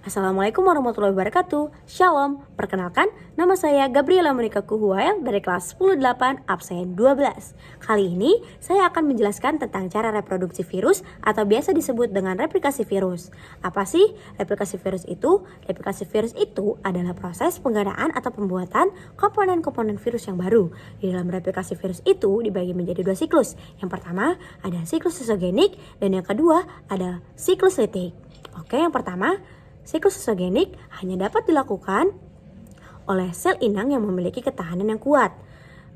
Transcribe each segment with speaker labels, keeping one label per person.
Speaker 1: Assalamualaikum warahmatullahi wabarakatuh. Shalom, perkenalkan nama saya Gabriela Monica Kuhuael dari kelas 10-8 absen 12. Kali ini saya akan menjelaskan tentang cara reproduksi virus atau biasa disebut dengan replikasi virus. Apa sih replikasi virus itu? Replikasi virus itu adalah proses penggandaan atau pembuatan komponen-komponen virus yang baru. Di dalam replikasi virus itu dibagi menjadi dua siklus. Yang pertama ada siklus sistogenik dan yang kedua ada siklus litik. Oke, yang pertama, siklus sistogenik hanya dapat dilakukan oleh sel inang yang memiliki ketahanan yang kuat.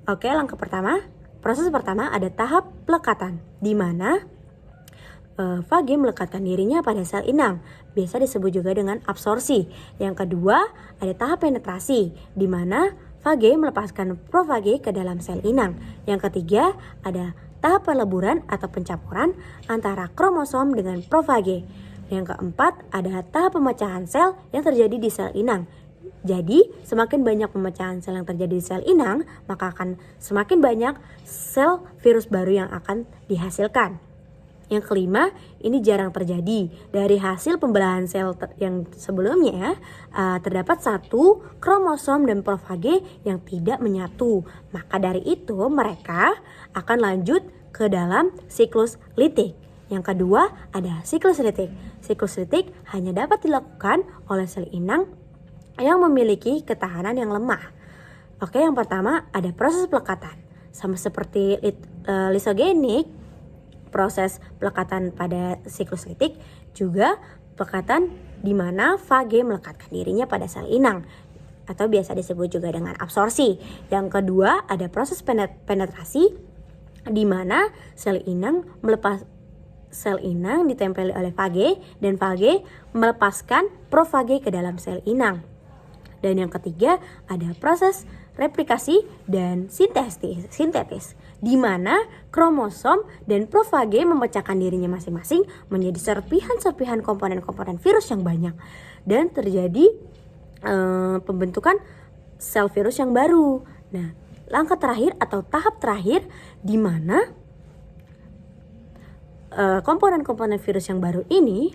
Speaker 1: Oke, langkah pertama, proses pertama ada tahap pelekatan, di mana fage melekatkan dirinya pada sel inang, biasa disebut juga dengan absorpsi. Yang kedua, ada tahap penetrasi, di mana fage melepaskan profage ke dalam sel inang. Yang ketiga, ada tahap peleburan atau pencampuran antara kromosom dengan profage. Yang keempat, ada tahap pemecahan sel yang terjadi di sel inang. Jadi, semakin banyak pemecahan sel yang terjadi di sel inang, maka akan semakin banyak sel virus baru yang akan dihasilkan. Yang kelima, ini jarang terjadi. Dari hasil pembelahan sel yang sebelumnya, terdapat satu kromosom dan profage yang tidak menyatu. Maka dari itu, mereka akan lanjut ke dalam siklus litik. Yang kedua, ada siklus litik. Siklus litik hanya dapat dilakukan oleh sel inang yang memiliki ketahanan yang lemah. Oke, yang pertama ada proses pelekatan. Sama seperti lisogenik, proses pelekatan pada siklus litik juga pelekatan di mana fage melekatkan dirinya pada sel inang atau biasa disebut juga dengan absorpsi. Yang kedua, ada proses penetrasi di mana sel inang ditempeli oleh fage dan fage melepaskan profage ke dalam sel inang. Dan yang ketiga ada proses replikasi dan sintetis di mana kromosom dan profage memecahkan dirinya masing-masing menjadi serpihan-serpihan komponen-komponen virus yang banyak dan terjadi pembentukan sel virus yang baru. Nah, langkah terakhir atau tahap terakhir di mana komponen-komponen virus yang baru ini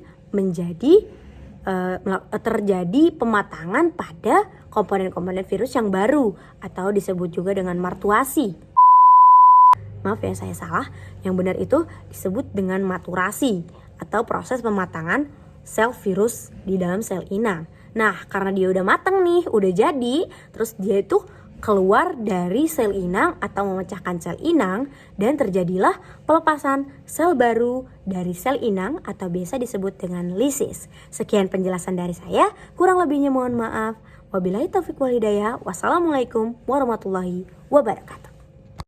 Speaker 1: terjadi pematangan pada komponen-komponen virus yang baru atau disebut juga dengan martuasi. Maaf ya, saya salah. Yang benar itu disebut dengan maturasi atau proses pematangan sel virus di dalam sel inang. Nah, karena dia udah matang nih, udah jadi, terus dia itu keluar dari sel inang atau memecahkan sel inang dan terjadilah pelepasan sel baru dari sel inang atau biasa disebut dengan lisis. Sekian penjelasan dari saya, kurang lebihnya mohon maaf. Wabillahi taufiq wal hidayah. Wassalamualaikum warahmatullahi wabarakatuh.